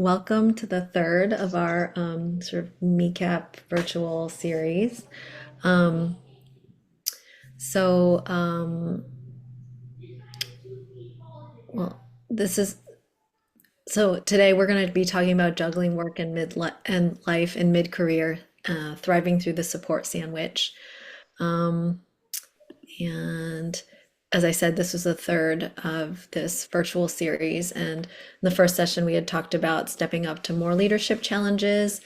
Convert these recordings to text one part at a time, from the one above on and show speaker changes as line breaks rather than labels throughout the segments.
welcome to the third of our sort of MECAP virtual series. Um, so, um, well, this is so today we're going to be talking about juggling work and mid and life and mid-career, thriving through the support sandwich. Um, and as I said, this was the third of this virtual series. And in the first session, we had talked about stepping up to more leadership challenges.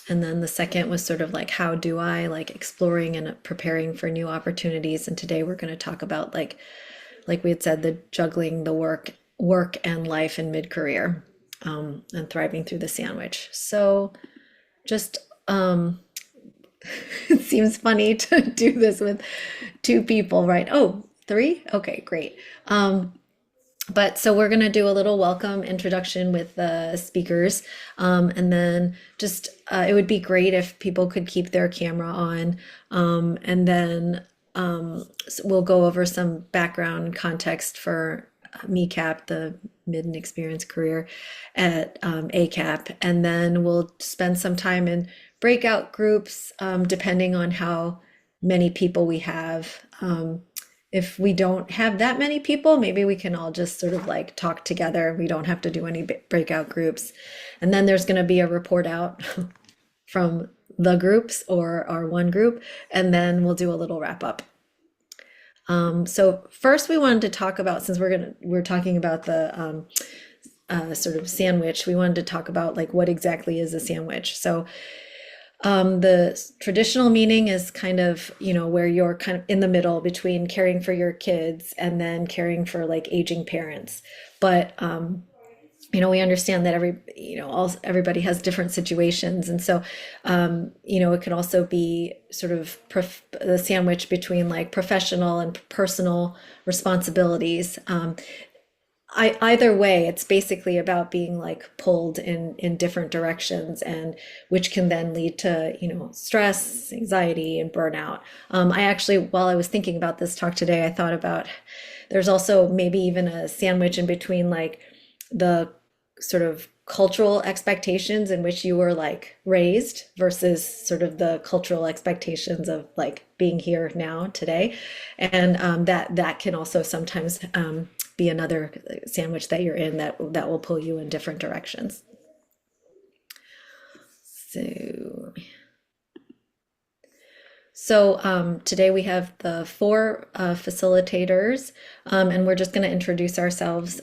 And then the second was sort of like, how do I like exploring and preparing for new opportunities? And today we're going to talk about like we had said, the juggling the work and life in mid-career, and thriving through the sandwich. So just it seems funny to do this with two people, right? Oh, three? Okay, great. But so we're going to do a little welcome introduction with the speakers. And then just it would be great if people could keep their camera on. And then we'll go over some background context for MECAP, the mid and experienced career at ACAP. And then we'll spend some time in breakout groups, depending on how many people we have. If we don't have that many people, maybe we can all just sort of like talk together. We don't have to do any breakout groups. And then there's going to be a report out from the groups or our one group, and then we'll do a little wrap up. So first we wanted to talk about, since we're talking about the sort of sandwich, we wanted to talk about like what exactly is a sandwich. So the traditional meaning is kind of, where you're kind of in the middle between caring for your kids and then caring for like aging parents. But, we understand that everybody has different situations. And so, it could also be sort of the sandwich between like professional and personal responsibilities. Either way, it's basically about being like pulled in different directions, and which can then lead to, stress, anxiety, and burnout. I actually, while I was thinking about this talk today, I thought about there's also maybe even a sandwich in between like the sort of cultural expectations in which you were like raised versus sort of the cultural expectations of like being here now today. And that can also sometimes be another sandwich that you're in that will pull you in different directions. So today we have the four facilitators, and we're just going to introduce ourselves.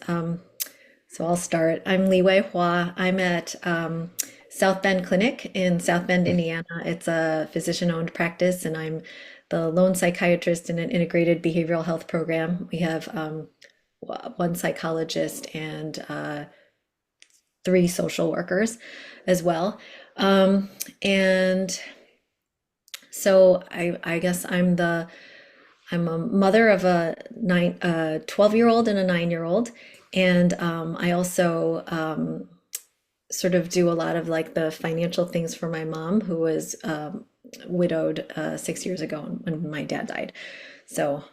So I'll start. I'm Li Wei Hua. I'm at South Bend Clinic in South Bend, Indiana. It's a physician-owned practice, and I'm the lone psychiatrist in an integrated behavioral health program. We have one psychologist and three social workers as well. And so I guess I'm a mother of a 12-year-old and a 9-year-old. And I also sort of do a lot of like the financial things for my mom, who was widowed 6 years ago when my dad died. So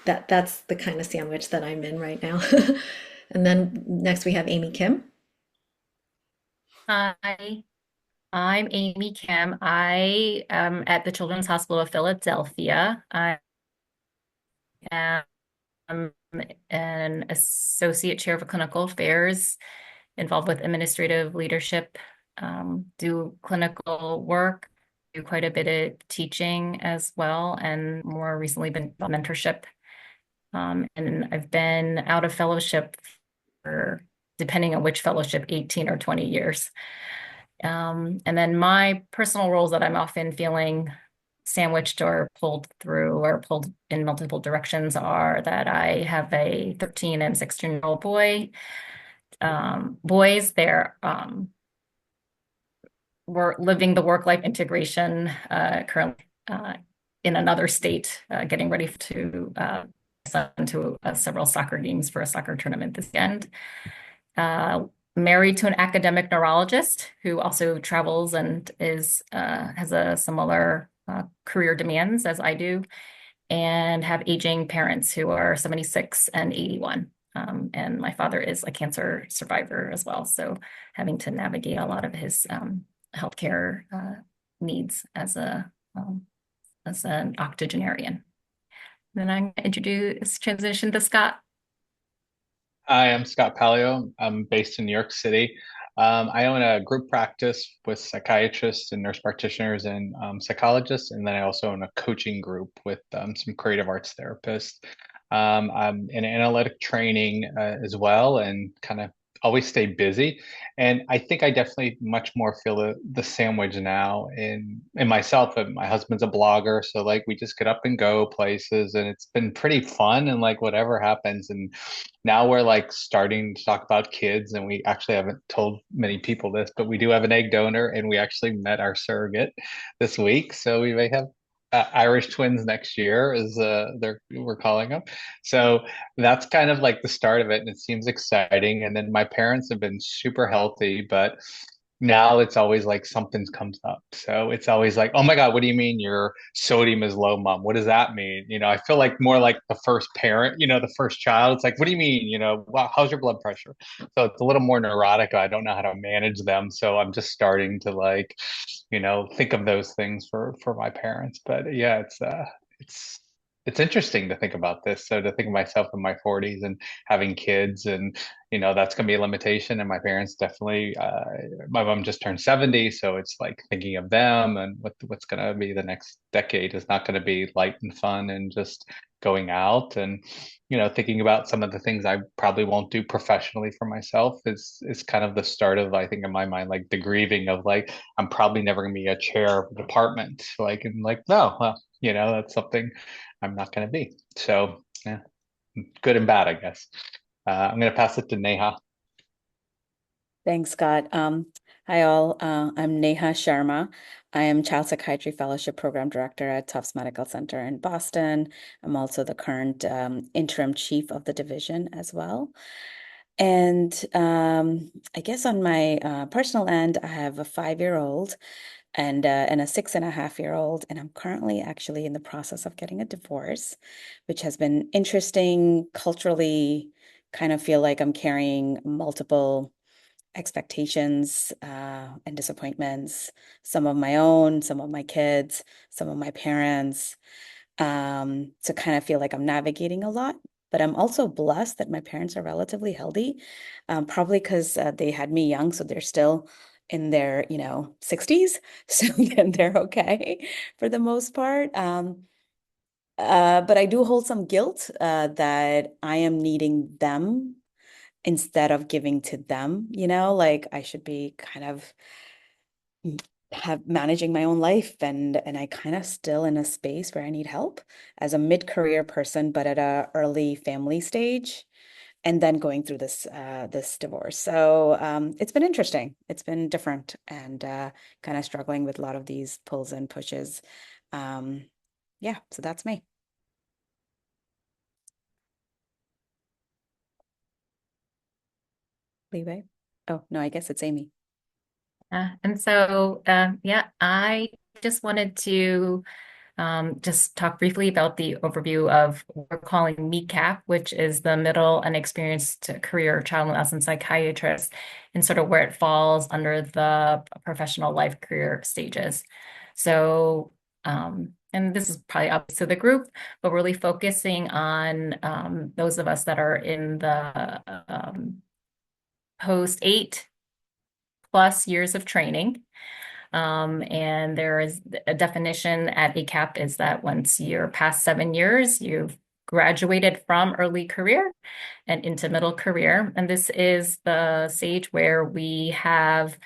that's the kind of sandwich that I'm in right now. And then next we have Amy Kim.
Hi, I'm Amy Kim. I am at the Children's Hospital of Philadelphia. I am an associate chair of clinical affairs involved with administrative leadership, do clinical work, do quite a bit of teaching as well, and more recently been mentorship. And I've been out of fellowship for, depending on which fellowship, 18 or 20 years. And then my personal roles that I'm often feeling sandwiched or pulled through or pulled in multiple directions are that I have a 13 and 16-year-old boy. Boys, we're living the work-life integration currently in another state, getting ready to son to several soccer games for a soccer tournament this weekend. Married to an academic neurologist who also travels and has a similar career demands as I do, and have aging parents who are 76 and 81. And my father is a cancer survivor as well. So having to navigate a lot of his healthcare needs as an octogenarian. Then I'm going to introduce transition to Scott.
Hi, I'm Scott Palio. I'm based in New York City. I own a group practice with psychiatrists and nurse practitioners and psychologists, and then I also own a coaching group with some creative arts therapists. I'm in analytic training as well, and kind of always stay busy. And I think I definitely much more feel the sandwich now in myself. And my husband's a blogger, so like we just get up and go places, and it's been pretty fun. And like whatever happens, and now we're like starting to talk about kids, and we actually haven't told many people this, but we do have an egg donor, and we actually met our surrogate this week, so we may have Irish twins next year, is we're calling them. So that's kind of like the start of it, and it seems exciting. And then my parents have been super healthy, but now it's always like something comes up. So it's always like, oh my God, what do you mean your sodium is low, mom? What does that mean? I feel like more like the first parent, the first child. It's like, what do you mean? Wow, how's your blood pressure? So it's a little more neurotic. I don't know how to manage them. So I'm just starting to like, think of those things for my parents. But yeah, it's it's interesting to think about this. So to think of myself in my 40s and having kids, and that's going to be a limitation. And my parents definitely, my mom just turned 70, so it's like thinking of them and what's going to be the next decade is not going to be light and fun and just going out. And thinking about some of the things I probably won't do professionally for myself is kind of the start of, I think, in my mind, like the grieving of like I'm probably never going to be a chair of a department, like, and like, no, well, that's something I'm not going to be. So yeah, good and bad, I guess. I'm going to pass it to Neha.
Thanks, Scott. Hi all. I'm Neha Sharma. I am Child Psychiatry Fellowship Program Director at Tufts Medical Center in Boston. I'm also the current interim chief of the division as well. And I guess on my personal end, I have a 5-year-old and a 6.5-year-old, and I'm currently actually in the process of getting a divorce, which has been interesting culturally. Kind of feel like I'm carrying multiple expectations and disappointments, some of my own, some of my kids, some of my parents. To kind of feel like I'm navigating a lot. But I'm also blessed that my parents are relatively healthy, probably because they had me young, so they're still in their, 60s. So then they're okay for the most part. But I do hold some guilt that I am needing them instead of giving to them, like I should be kind of have managing my own life, and I kind of still in a space where I need help as a mid-career person, but at a early family stage, and then going through this divorce. So it's been interesting. It's been different, and kind of struggling with a lot of these pulls and pushes. Um, yeah, so that's me. Leeway. Oh, no, I guess it's Amy.
And so, yeah, I just wanted to just talk briefly about the overview of what we're calling MECAP, which is the Middle and Experienced Career Child and Adolescent Psychiatrist, and sort of where it falls under the professional life career stages. So, and this is probably up to the group, but really focusing on those of us that are in the post 8+ years of training. And there is a definition at ACAP is that once you're past 7 years, you've graduated from early career and into middle career. And this is the stage where we have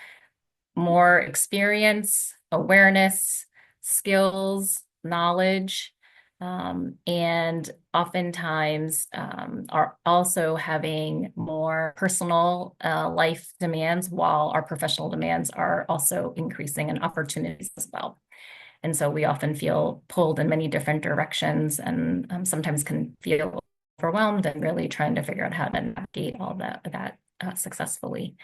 more experience, awareness, skills, knowledge, and oftentimes are also having more personal life demands while our professional demands are also increasing and opportunities as well. And so we often feel pulled in many different directions and sometimes can feel overwhelmed and really trying to figure out how to navigate all that successfully.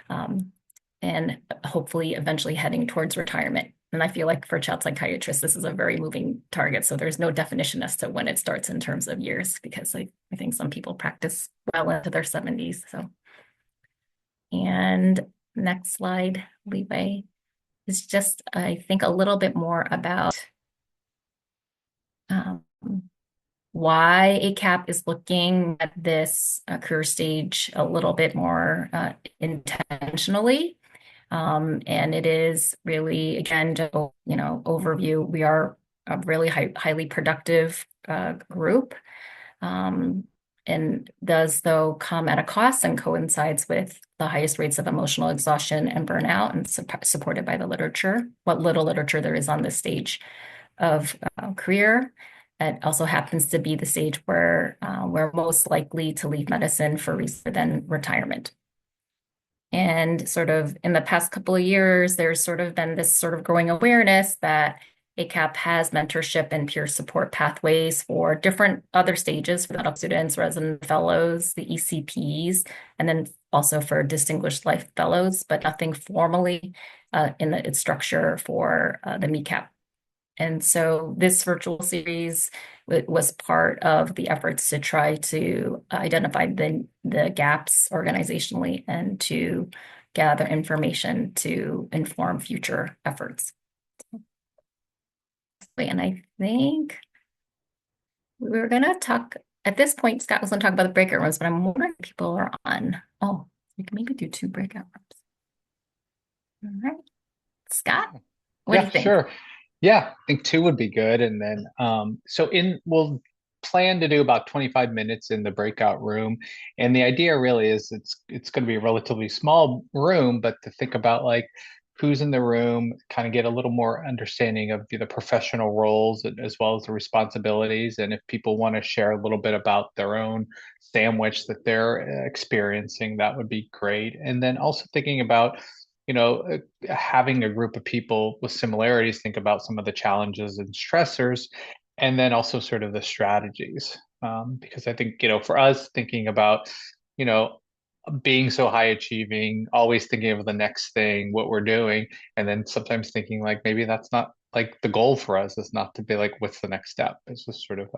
And hopefully eventually heading towards retirement. And I feel like for child psychiatrists, this is a very moving target. So there's no definition as to when it starts in terms of years, because I think some people practice well into their 70s. So, and next slide, Leeway, is just, I think, a little bit more about um, why ACAP is looking at this career stage a little bit more intentionally. And it is really, again, just, overview. We are a really highly productive group, and does, though, come at a cost and coincides with the highest rates of emotional exhaustion and burnout, and supported by the literature, what little literature there is on this stage of career. It also happens to be the stage where we're most likely to leave medicine for reason than retirement. And sort of in the past couple of years, there's sort of been this sort of growing awareness that ACAP has mentorship and peer support pathways for different other stages for medical students, resident fellows, the ECPs, and then also for distinguished life fellows, but nothing formally in its structure for the MECAP. And so this virtual series was part of the efforts to try to identify the gaps organizationally and to gather information to inform future efforts. And I think we were going to talk, at this point, Scott was going to talk about the breakout rooms, but I'm wondering if people are on. Oh, we can maybe do 2 breakout rooms. All right. Scott, what do you think?
Sure. Yeah, I think 2 would be good. And then we'll plan to do about 25 minutes in the breakout room. And the idea really is it's going to be a relatively small room, but to think about like who's in the room, kind of get a little more understanding of the professional roles as well as the responsibilities. And if people want to share a little bit about their own sandwich that they're experiencing, that would be great. And then also thinking about having a group of people with similarities think about some of the challenges and stressors, and then also sort of the strategies. Because I think, for us thinking about, being so high achieving, always thinking of the next thing, what we're doing, and then sometimes thinking like maybe that's not like the goal for us is not to be like, what's the next step? It's just sort of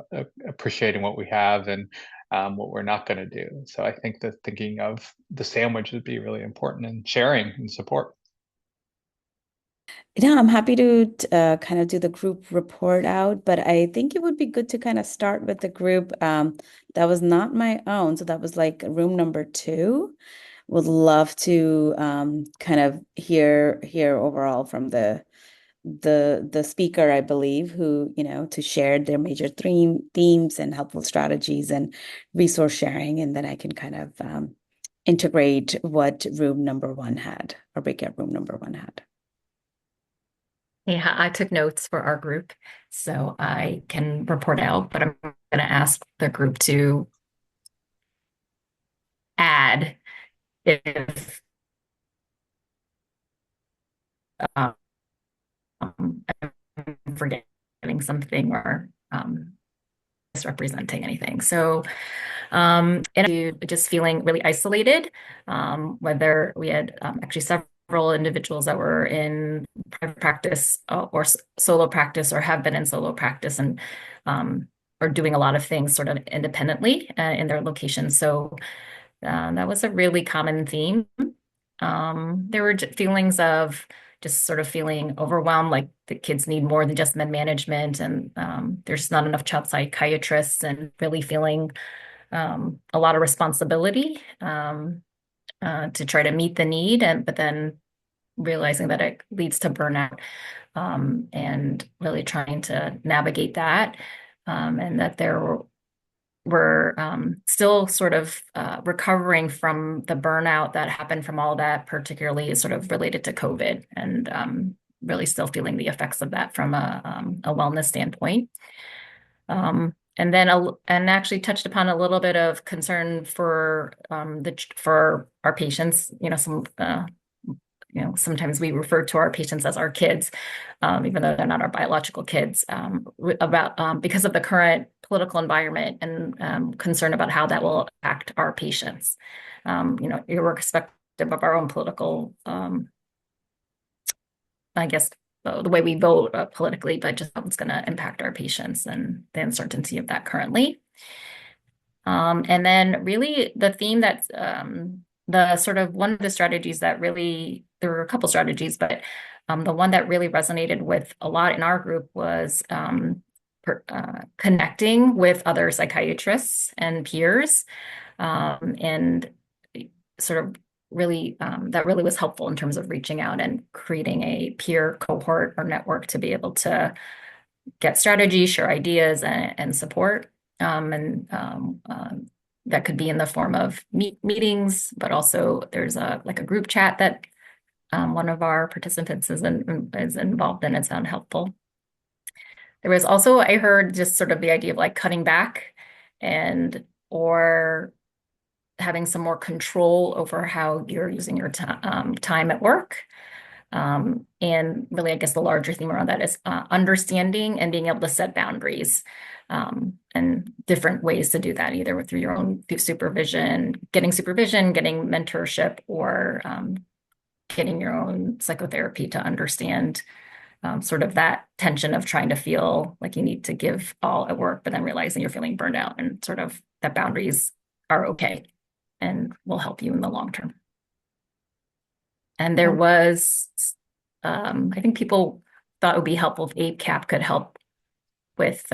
appreciating what we have and what we're not going to do. So I think that thinking of the sandwich would be really important in sharing and support.
Yeah, I'm happy to kind of do the group report out, but I think it would be good to kind of start with the group that was not my own. So that was like room number 2. Would love to kind of hear overall from the speaker, I believe, who, to share their major themes and helpful strategies and resource sharing. And then I can kind of integrate what room number 1 had, or breakout room number 1 had.
Yeah, I took notes for our group, so I can report out, but I'm going to ask the group to add if um, I'm forgetting something or misrepresenting anything. So, and just feeling really isolated, whether we had actually several individuals that were in private practice or solo practice or have been in solo practice and are doing a lot of things sort of independently in their location. So that was a really common theme. There were feelings of just sort of feeling overwhelmed, like the kids need more than just med management, and there's not enough child psychiatrists, and really feeling a lot of responsibility to try to meet the need, but then realizing that it leads to burnout, and really trying to navigate that, and that there were still sort of recovering from the burnout that happened from all that, particularly sort of related to COVID, and really still feeling the effects of that from a wellness standpoint. And then and actually touched upon a little bit of concern for for our patients. Sometimes we refer to our patients as our kids, even though they're not our biological kids, about because of the current political environment and concern about how that will affect our patients. Irrespective of our own political, I guess, the way we vote politically, but just how it's going to impact our patients and the uncertainty of that currently. And then really the theme that's the sort of one of the strategies that really, there were a couple strategies, but the one that really resonated with a lot in our group was connecting with other psychiatrists and peers, and sort of really that really was helpful in terms of reaching out and creating a peer cohort or network to be able to get strategy, share ideas, and support. That could be in the form of meetings, but also there's a group chat that one of our participants is involved in. It's found helpful. There was also, I heard just sort of the idea of like cutting back or having some more control over how you're using your time at work. And really, I guess the larger theme around that is understanding and being able to set boundaries, and different ways to do that, either through your own supervision, getting mentorship, or getting your own psychotherapy to understand sort of that tension of trying to feel like you need to give all at work, but then realizing you're feeling burned out, and sort of that boundaries are okay and will help you in the long term. And there was, I think people thought it would be helpful if APCAP could help with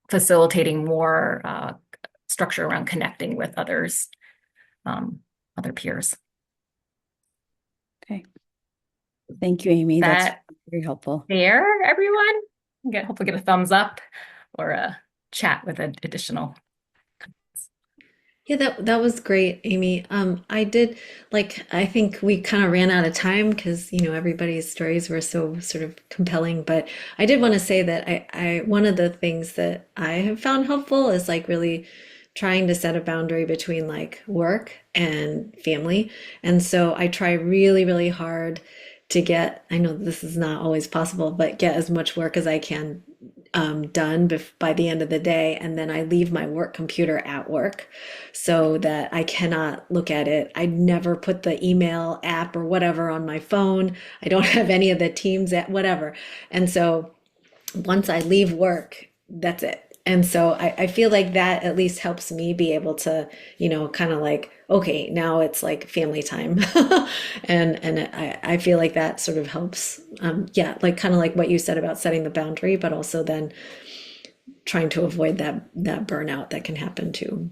facilitating more structure around connecting with others, other peers.
Okay. Thank you, Amy. That's
That
very helpful.
There, everyone. Hopefully get a thumbs up or a chat with an additional.
Yeah, that was great, Amy. I did I think we kind of ran out of time because, everybody's stories were so sort of compelling, but I did want to say that I one of the things that I have found helpful is really trying to set a boundary between work and family. And so I try really, really hard to I know this is not always possible, but get as much work as I can done by the end of the day. And then I leave my work computer at work so that I cannot look at it. I never put the email app or whatever on my phone. I don't have any of the Teams at whatever. And so once I leave work, that's it. And so I feel like that at least helps me be able to, kind of okay, now it's family time. And I feel like that sort of helps. Yeah, kind of like what you said about setting the boundary, but also then trying to avoid that burnout that can happen too.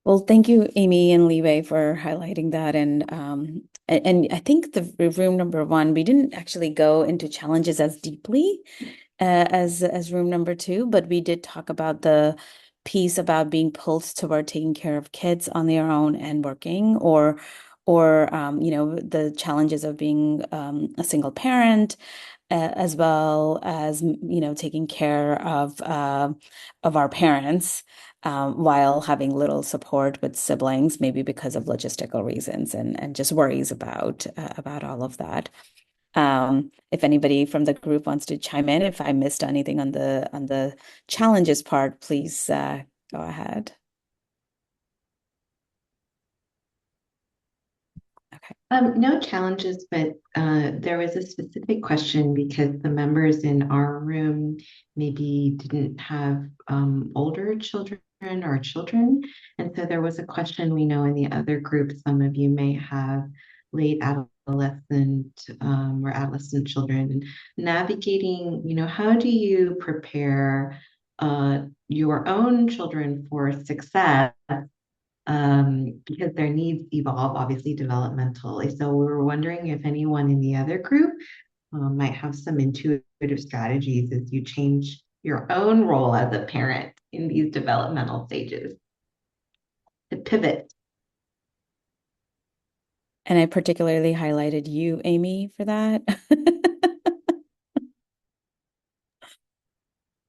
Well, thank you, Amy and Liwei, for highlighting that. And I think the room number one, we didn't actually go into challenges as deeply as room number two, but we did talk about the piece about being pulled toward taking care of kids on their own and working, or the challenges of being a single parent, as well as taking care of our parents, while having little support with siblings, maybe because of logistical reasons and just worries about all of that. If anybody from the group wants to chime in, if I missed anything on the challenges part, please go ahead. Okay.
No challenges, but there was a specific question because the members in our room maybe didn't have older children or children. And so there was a question. We know in the other group, some of you may have late adolescent or adolescent children. And navigating, how do you prepare your own children for success? Because their needs evolve, obviously, developmentally. So we were wondering if anyone in the other group might have some intuitive strategies as you change your own role as a parent in these developmental stages to pivot.
And I particularly highlighted you, Amy, for that.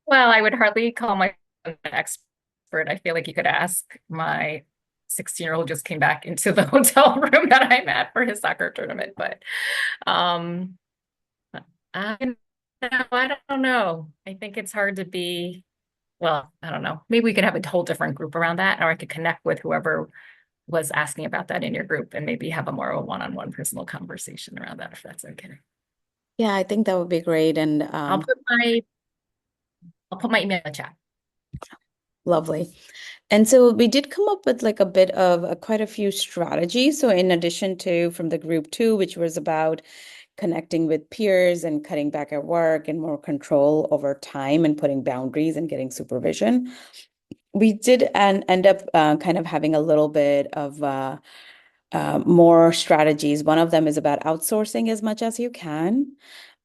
Well, I would hardly call myself an expert. I feel like you could ask my 16-year-old just came back into the hotel room that I'm at for his soccer tournament. But I don't know. I think it's hard to be, well, I don't know. Maybe we could have a whole different group around that, or I could connect with whoever was asking about that in your group, and maybe have a more of a one-on-one personal conversation around that, if that's okay.
Yeah, I think that would be great. And
I'll put my email in the chat.
lovely. And so we did come up with like a bit of quite a few strategies. So in addition to from the group 2, which was about connecting with peers and cutting back at work and more control over time and putting boundaries and getting supervision, we did end up kind of having a little bit of more strategies. One of them is about outsourcing as much as you can.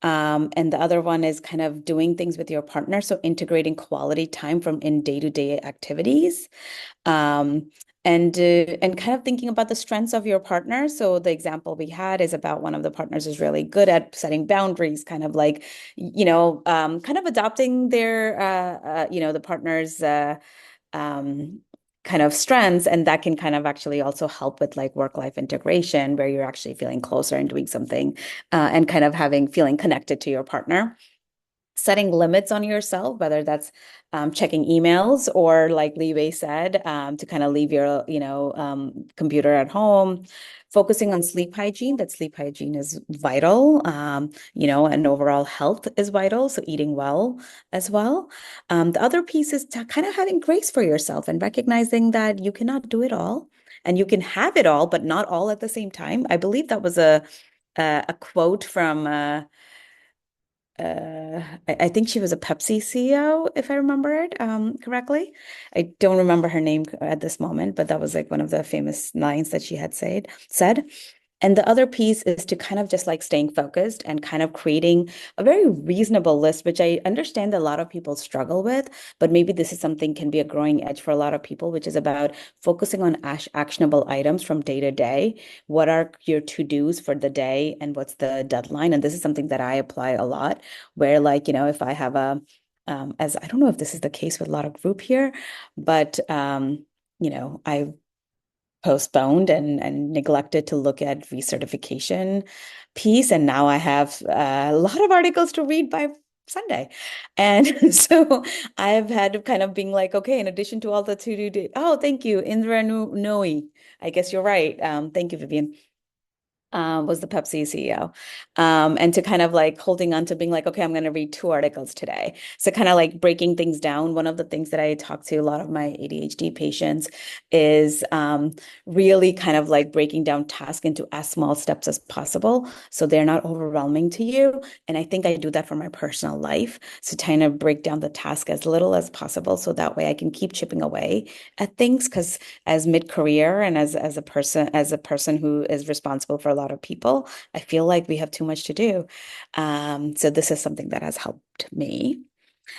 And the other one is kind of doing things with your partner. So integrating quality time from in day-to-day activities. Um, and kind of thinking about the strengths of your partner. So the example we had is about one of the partners is really good at setting boundaries, kind of like, kind of adopting their, the partner's kind of strengths, and that can kind of actually also help with like work-life integration, where you're actually feeling closer and doing something, and kind of feeling connected to your partner. Setting limits on yourself, whether that's checking emails or like Liwei said, to kind of leave your, computer at home, focusing on sleep hygiene. That sleep hygiene is vital, and overall health is vital. So eating well as well. The other piece is to kind of having grace for yourself and recognizing that you cannot do it all and you can have it all, but not all at the same time. I believe that was a quote from I think she was a Pepsi CEO, if I remember it correctly. I don't remember her name at this moment, but that was like one of the famous lines that she had said. And the other piece is to kind of just like staying focused and kind of creating a very reasonable list, which I understand that a lot of people struggle with, but maybe this is something can be a growing edge for a lot of people, which is about focusing on actionable items from day to day. What are your to-dos for the day and what's the deadline? And this is something that I apply a lot, where like, if I have as I don't know if this is the case with a lot of group here, but I postponed and neglected to look at recertification piece. And now I have a lot of articles to read by Sunday. And so I've had to kind of being like, okay, in addition to all the to-do, oh, thank you, Indra Nooyi. I guess you're right. Thank you, Vivian. Was the Pepsi CEO. And to kind of like holding on to being like, okay, I'm going to read 2 articles today. So kind of like breaking things down. One of the things that I talk to a lot of my ADHD patients is really kind of like breaking down tasks into as small steps as possible, so they're not overwhelming to you. And I think I do that for my personal life. So trying to break down the task as little as possible, so that way I can keep chipping away at things. Because as mid-career and as a person who is responsible for a lot of people, I feel like we have too much to do. So this is something that has helped me.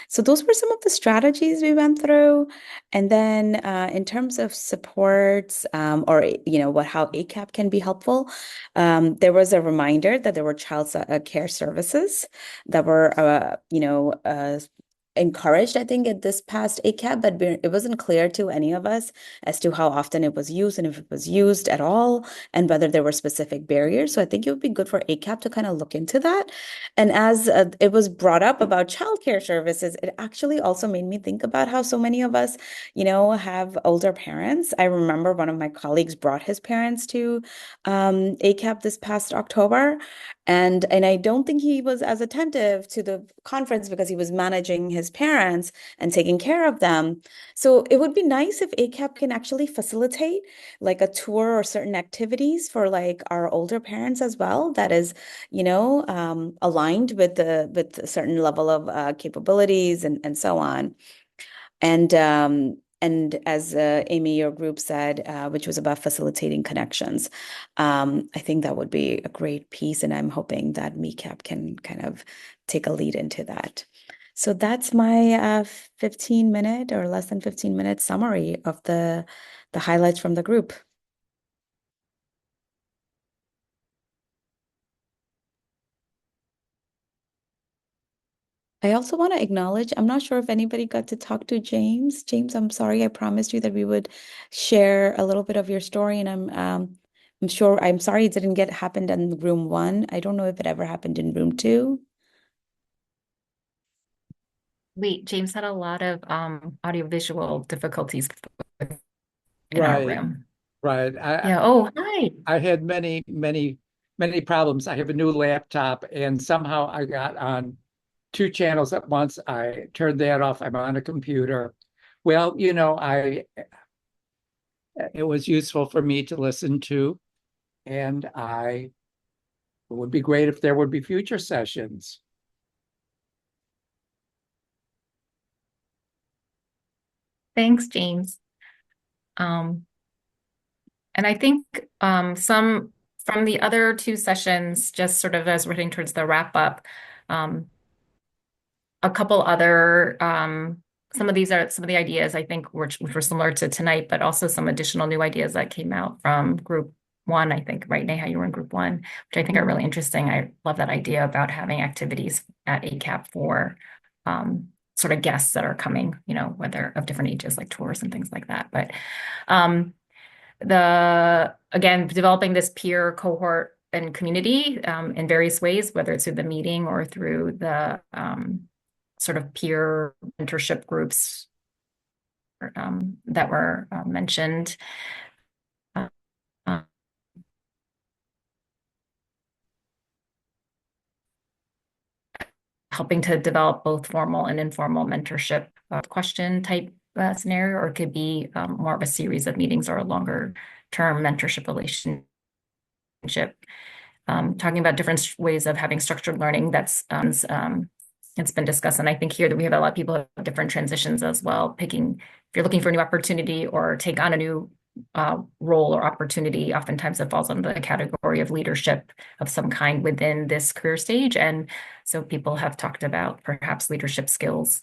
So those were some of the strategies we went through. And then in terms of supports, or how ACAP can be helpful, there was a reminder that there were child care services that were encouraged, I think, at this past ACAP, but it wasn't clear to any of us as to how often it was used and if it was used at all, and whether there were specific barriers. So I think it would be good for ACAP to kind of look into that. And as it was brought up about childcare services, it actually also made me think about how so many of us, have older parents. I remember one of my colleagues brought his parents to ACAP this past October, and I don't think he was as attentive to the conference because he was managing his parents and taking care of them. So it would be nice if ACAP can actually facilitate like a tour or certain activities for like our older parents as well. That is, aligned with a certain level of capabilities and so on. And as Amy, your group said, which was about facilitating connections, I think that would be a great piece, and I'm hoping that MeCap can kind of take a lead into that. So that's my 15-minute or less than 15-minute summary of the highlights from the group. I also want to acknowledge, I'm not sure if anybody got to talk to James. James, I'm sorry, I promised you that we would share a little bit of your story, and I'm sorry it didn't get happened in room 1. I don't know if it ever happened in room 2.
Wait, James had a lot of audiovisual difficulties in our
Right.
room.
Right.
Yeah. Oh, hi.
I had many problems. I have a new laptop, and somehow I got on two channels at once. I turned that off. I'm on a computer. Well, I it was useful for me to listen to, and it would be great if there would be future sessions.
Thanks, James. And I think some from the other two sessions, just sort of as we're heading towards the wrap up, a couple other some of these are some of the ideas I think which were similar to tonight, but also some additional new ideas that came out from group one, I think, right, Neha, you were in group one, which I think are really interesting. I love that idea about having activities at ACAP for sort of guests that are coming, whether of different ages, like tours and things like that. But again, developing this peer cohort and community in various ways, whether it's through the meeting or through the sort of peer mentorship groups that were mentioned. Helping to develop both formal and informal mentorship question type scenario, or it could be more of a series of meetings or a longer term mentorship relationship. Talking about different ways of having structured learning it's been discussed. And I think here that we have a lot of people who have different transitions as well, if you're looking for a new opportunity or take on a new role or opportunity, oftentimes it falls under the category of leadership of some kind within this career stage. And so people have talked about perhaps leadership skills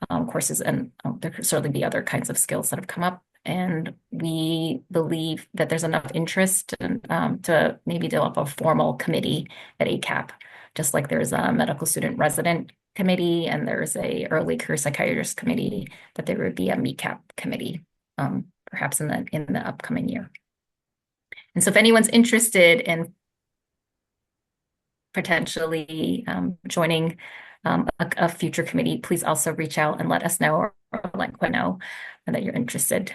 courses, and there could certainly be other kinds of skills that have come up. And we believe that there's enough interest to maybe develop a formal committee at ACAP, just like there's a medical student resident committee and there's a early career psychiatrist committee, that there would be a MECAP committee, perhaps in the upcoming year. And so if anyone's interested in potentially joining a future committee, please also reach out and let us know, or let Quinn know that you're interested.